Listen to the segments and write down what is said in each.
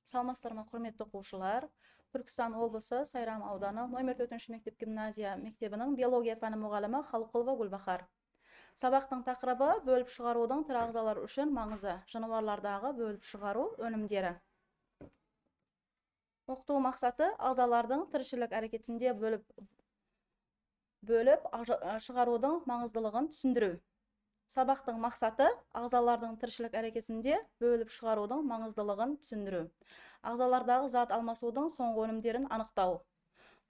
Саламатсыздарбы, құрметті оқушылар. Түркістан облысы Сайрам ауданы номер 4 мектеп гимназия мектебінің биология пәні мұғалімі Халықұлова Гүлбахар. Сабақтың тақырыбы бөліп шығарудың тірі ағзалар үшін маңызы, жануарлардағы бөліп шығару өнімдері. Оқыту мақсаты ағзалардың тіршілік әрекетінде бөліп шығарудың маңыздылығын түсіндіру. Сабақтың мақсаты ағзалардың тіршілік әрекетінде бөліп шығарудың маңыздылығын түсіндіру. Ағзалардағы зат алмасудың соңғы өнімдерін анықтау.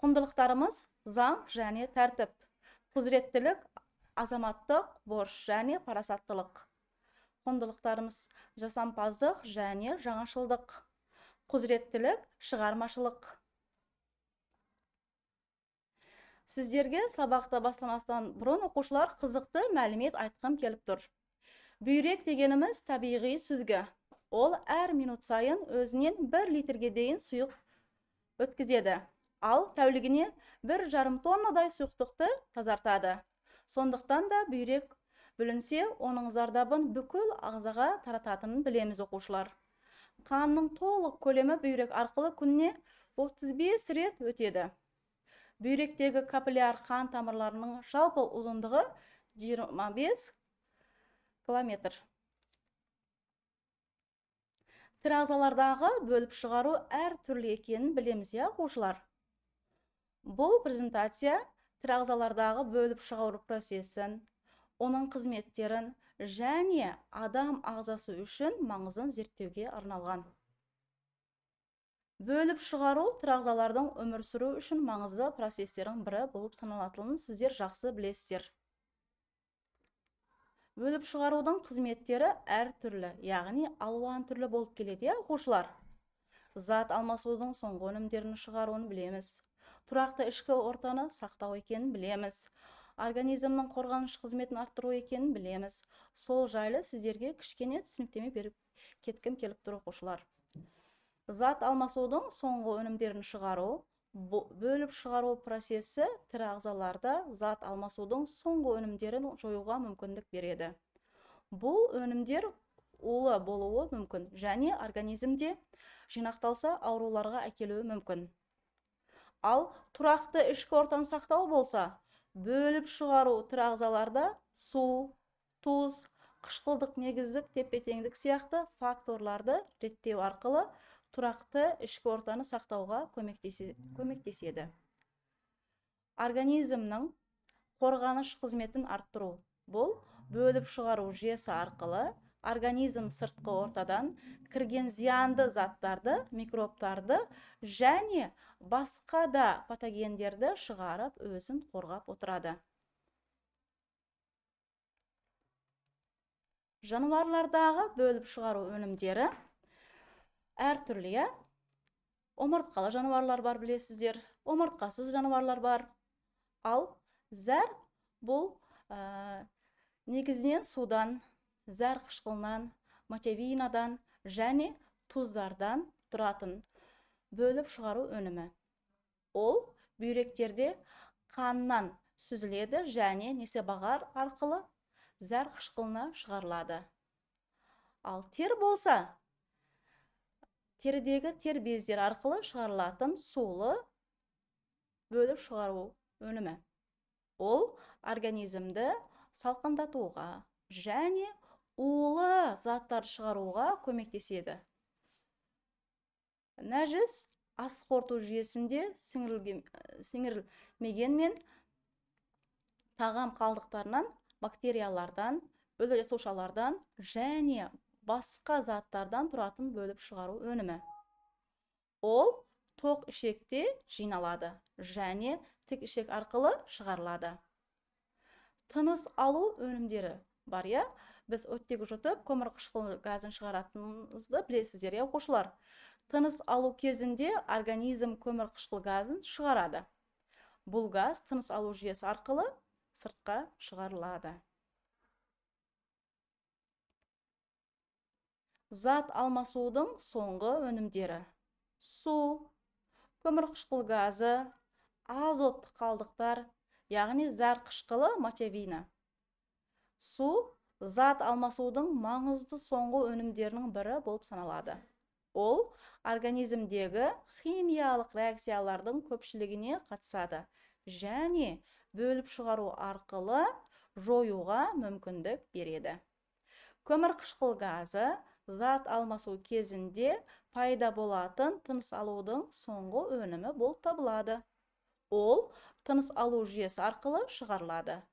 Құндылықтарымыз заң және тәртіп, құзыреттілік, азаматтық борыш және парасаттылық. Құндылықтарымыз жасампаздық және жаңашылдық, құзыреттілік, шығармашылық. Сіздерге сабақты бастамастан бұрын оқушылар қызықты мәлімет айтқым келіп тұр. Бүйрек дегеніміз табиғи сүзгі. Ол әр минут сайын өзінен 1 литрге дейін сұйық өткізеді. Ал тәулігіне 1,5 тоннадай сұйықтықты тазартады. Сондықтан да бүйрек бүлінсе, оның зардабын бүкіл ағзаға тарататынын білеміз оқушылар. Қанның толық көлемі бүйрек арқылы күніне 35 рет өтеді. Бүйректегі капилляр қан тамырларының жалпы ұзындығы 25 километр. Тірі ағзалардағы бөліп шығару әр түрлі екенін білеміз, оқушылар. Бұл презентация тірі ағзалардағы бөліп шығару процесін, оның қызметтерін және адам ағзасы үшін маңызын зерттеуге арналған. Бөліп шығару тірі ағзалардың өмір сүру үшін маңызды процестердің бірі болып саналатынын сіздер жақсы білесіздер. Бөліп шығарудың қызметтері әр түрлі, яғни алуан түрлі болып келеді, оқушылар. Зат алмасудың соңғы өнімдерін шығаруын білеміз. Тұрақты ішкі ортаны сақтау екенін білеміз. Организмнің қорғаныш қызметін арттыру екенін білеміз. Сол жайлы сіздерге кішкене түсініктеме беріп кеткім келіп тұр, оқушылар. Зат алмасудың соңғы өнімдерін шығару, бөліп шығару процесі тірі ағзаларда зат алмасудың соңғы өнімдерін жоюға мүмкіндік береді. Бұл өнімдер улы болуы мүмкін және организмде жинақталса ауруларға әкелуі мүмкін. Ал тұрақты ішкі ортаны сақтау болса, бөліп шығару тірі ағзаларда су, тұз, қышқылдық негіздік тепе-теңдік сияқты факторларды реттеу арқылы тұрақты ішкі ортаны сақтауға көмектеседі. Организмнің қорғаныш қызметін арттыру. Бұл бөліп шығару жүйесі арқылы организм сыртқы ортадан кірген зиянды заттарды, микробтарды және басқа да патогендерді шығарып, өзін қорғап отырады. Жануарлардағы бөліп шығару өнімдері әр түрлі. Омыртқалы жануарлар бар, білесіздер. Омыртқасыз жануарлар бар. Ал зәр бұл негізінен судан, зәр қышқылынан, мочевинадан және тұздардан тұратын бөліп шығару өнімі. Ол бүйректерде қаннан сүзіледі және несебағар арқылы зәр қышқылына шығарылады. Ал тер болса, терідегі тер бездер арқылы шығарылатын сулы бөліп шығару өнімі. Ол организмді салқындатуға және улы заттар шығаруға көмектеседі. Нәжіс ас қорыту жүйесінде сіңірілмегенмен тағам қалдықтарынан, бактериялардан, өлі жасушалардан және басқа заттардан тұратын бөліп шығару өнімі. Ол тоқ ішекте жиналады және тік ішек арқылы шығарылады. Тыныс алу өнімдері бар, біз оттегі жұтып, көмір қышқыл газын шығаратынымызды білесіздер, оқушылар. Тыныс алу кезінде организм көмір қышқыл газын шығарады. Бұл газ тыныс алу жүйесі арқылы сыртқа шығарылады. Зат алмасудың соңғы өнімдері. Су, көмір қышқыл газы, азоттық қалдықтар, яғни зәр қышқылы мочевина. Су зат алмасудың маңызды соңғы өнімдерінің бірі болып саналады. Ол организмдегі химиялық реакциялардың көпшілігіне қатысады және бөліп шығару арқылы жоюға мүмкіндік береді. Көмірқышқыл газы зат алмасу кезінде пайда болатын тыныс алудың соңғы өнімі болып табылады. Ол тыныс алу жүйесі арқылы шығарылады.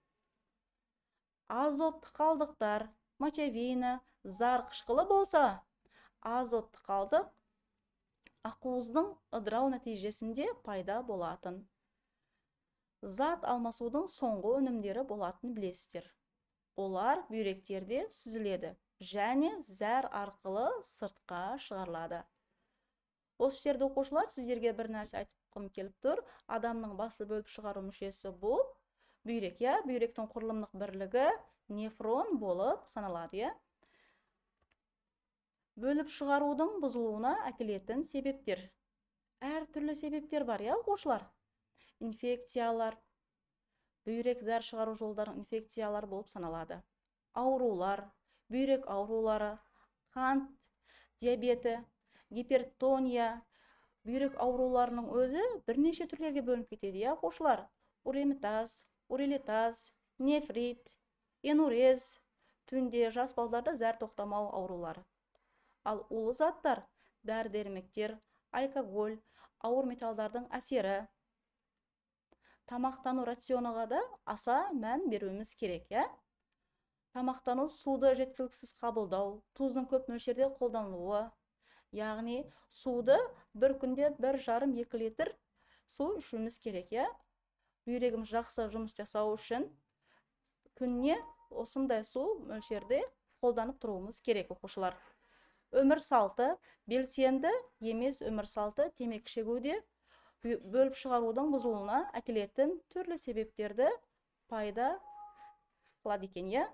Азотты қалдықтар, мочевина, зар қышқылы болса, азотты қалдық ақуыздың ыдырау нәтижесінде пайда болатын. Зат алмасудың соңғы өнімдері болатын білесіздер. Олар бүйректерде сүзіледі және зәр арқылы сыртқа шығарылады. Осы жерде оқушылар, сіздерге бір нәрсе айтқым келіп тұр. Адамның басты бөліп шығару мүшесі бұл бүйрек, бүйректің құрылымдық бірлігі нефрон болып саналады. Бөліп шығарудың бұзылуына әкелетін себептер. Әртүрлі себептер бар, оқушылар. Инфекциялар, бүйрек зәр шығару жолдары инфекциялар болып саналады. Аурулар, бүйрек аурулары, қант диабеті, гипертония, бүйрек ауруларының өзі бірнеше түрлерге бөлініп кетеді, оқушылар. Уреметаз, урелитаз, нефрит, энурез, түнде жас балаларда зәр тоқтамау аурулары. Ал улы заттар, дәрі-дәрмектер, алкоголь, ауыр металдардың әсері. Тамақтану рационыға да аса мән беруіміз керек, Тамақтану суды жеткіліксіз қабылдау, тұздың көп мөлшерде қолданылуы. Яғни суды бір күнде 1,5-2 литр су ішуіміз керек, Бүйрегіміз жақсы жұмыс жасау үшін күнне осындай су мөлшерде қолданып тұруымыз керек, оқушылар. Өмір салты, белсенді емес өмір салты темекі шегуде бөліп шығарудың бұзылуына әкелетін түрлі себептерді пайда қылады екен,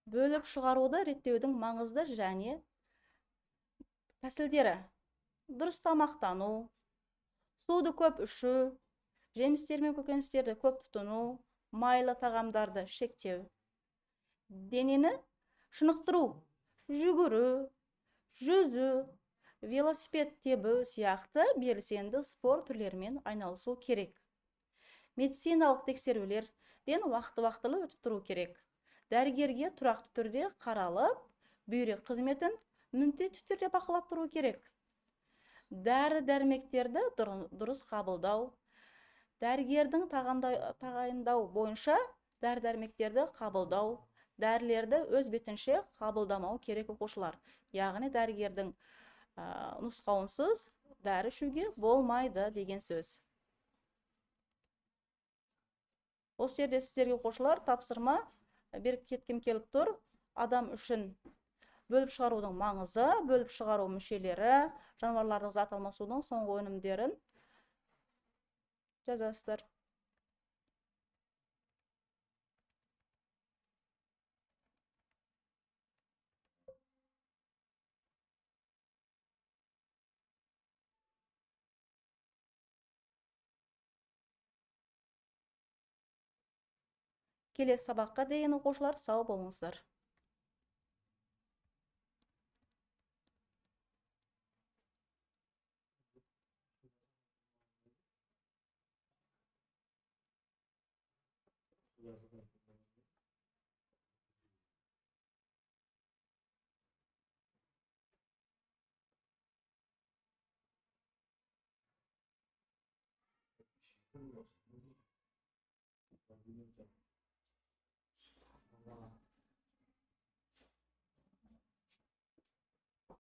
Бөліп шығаруды реттеудің маңызды және тәсілдері: дұрыс тамақтану, суды көп ішу, жемістер мен көкөністерді көп тұтыну, майлы тағамдарды шектеу. Денені шынықтыру, жүгіру, жүзу, велосипед тебу сияқты белсенді спорт түрлерімен айналысу керек. Медициналық тексерулерден уақыты-уақытылы өтіп тұру керек. Дәрігерге тұрақты түрде қаралып, бүйрек қызметін міндетті түрде бақылап тұру керек. Дәрі-дәрмектерді дұрыс қабылдау. Дәрігердің тағайындау бойынша дәрі-дәрмектерді қабылдау. Дәрілерді өз бетінше қабылдамау керек, оқушылар. Яғни дәрігердің нұсқауынсыз дәрі ішуге болмайды деген сөз. Осы жерде сіздерге, оқушылар, тапсырма беріп кеткім келіп тұр. Адам үшін бөліп шығарудың маңызы, бөліп шығару мүшелері, жануарлардың зат алмасудың соңғы өнімдерін жазасыздар. Келесі сабаққа дейін, оқушылар, сау болыңыздар.